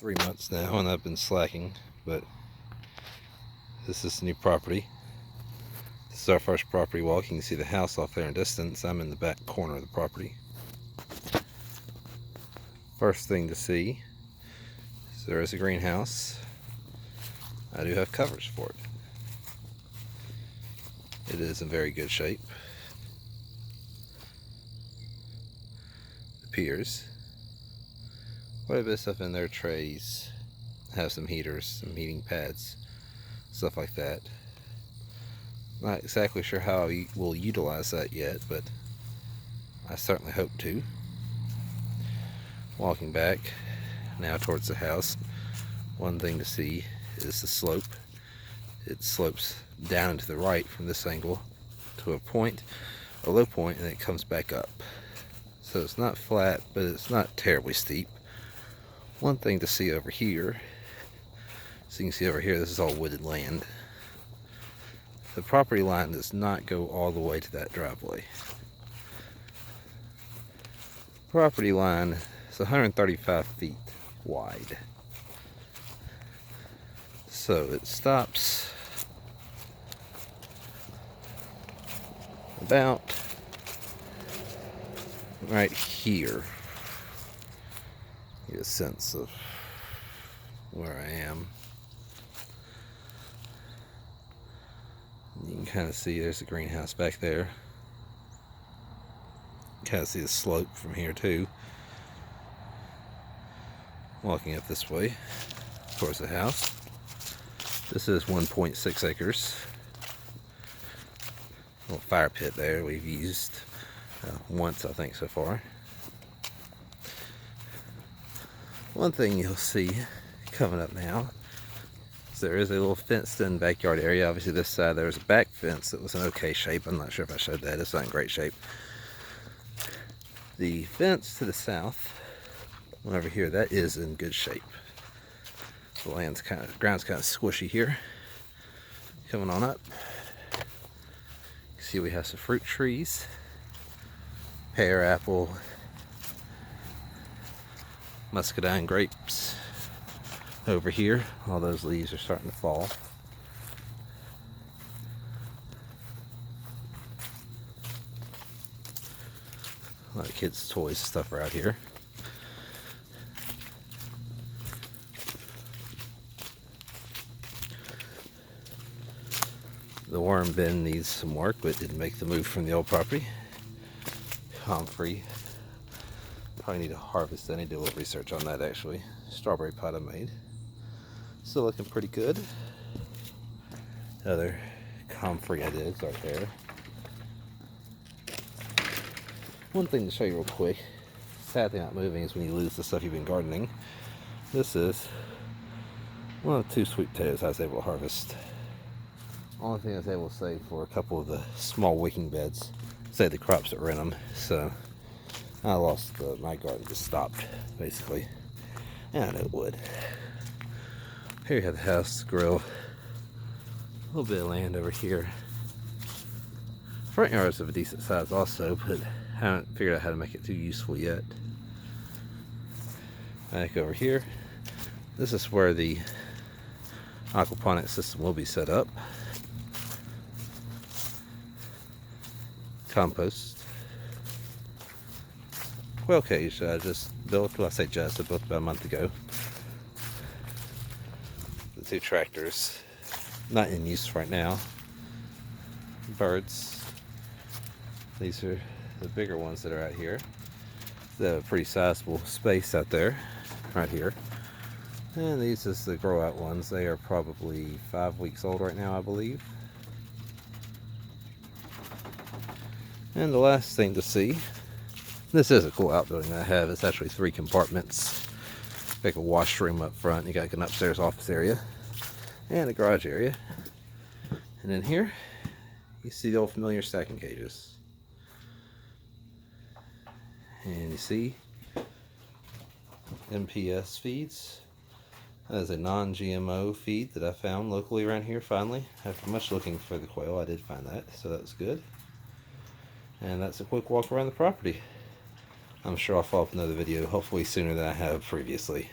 3 months now and I've been slacking, but this is the new property. This is our first property walk. You can see the house off there in distance. I'm in the back corner of the property. First thing to see is there is a greenhouse. I do have covers for it. It is in very good shape. Appears. Quite a bit of stuff in there, trays, have some heaters, some heating pads, stuff like that. Not exactly sure how I will utilize that yet, but I certainly hope to. Walking back now towards the house, one thing to see is the slope. It slopes down and to the right from this angle to a low point, and it comes back up. So it's not flat, but it's not terribly steep. One thing to see over here, so you can see over here, this is all wooded land. The property line does not go all the way to that driveway. Property line is 135 feet wide. So it stops about right here. Get a sense of where I am. You can kind of see there's a greenhouse back there. Kind of see the slope from here too. Walking up this way towards the house. This is 1.6 acres. A little fire pit there we've used once, I think, so far. One thing you'll see coming up now is there is a little fenced-in backyard area. Obviously this side there was a back fence that was in okay shape. I'm not sure if I showed that. It's not in great shape. The fence to the south, one over here, that is in good shape. The ground's kind of squishy here. Coming on up, you see we have some fruit trees, pear, apple, muscadine grapes. Over here, all those leaves are starting to fall. A lot of kids' toys and stuff are out here. The worm bin needs some work, but didn't make the move from the old property. Comfrey. Probably need to harvest. I need to do a little research on that actually. Strawberry pot I made. Still looking pretty good. Other comfrey I did is right there. One thing to show you real quick. Sad thing about moving is when you lose the stuff you've been gardening. This is one of the 2 sweet potatoes I was able to harvest. Only thing I was able to save for a couple of the small wicking beds. Say the crops that were in them. So I lost my garden just stopped basically. And I know it would. Here you have the house, the grill, a little bit of land over here. Front yards of a decent size also, but I haven't figured out how to make it too useful yet. Back over here, this is where the aquaponics system will be set up. Compost. Quail cage I just built, well I say just, I built about a month ago. The 2 tractors, not in use right now. Birds. These are the bigger ones that are out here. They have a pretty sizable space out there, right here. And these is the grow out ones. They are probably 5 weeks old right now, I believe. And the last thing to see, this is a cool outbuilding that I have. It's actually 3 compartments. Like a washroom up front. You got like an upstairs office area and a garage area. And in here, you see the old familiar stacking cages. And you see MPS feeds. That is a non-GMO feed that I found locally around here finally. After much looking for the quail, I did find that, so that's good. And that's a quick walk around the property. I'm sure I'll follow up another video, hopefully sooner than I have previously.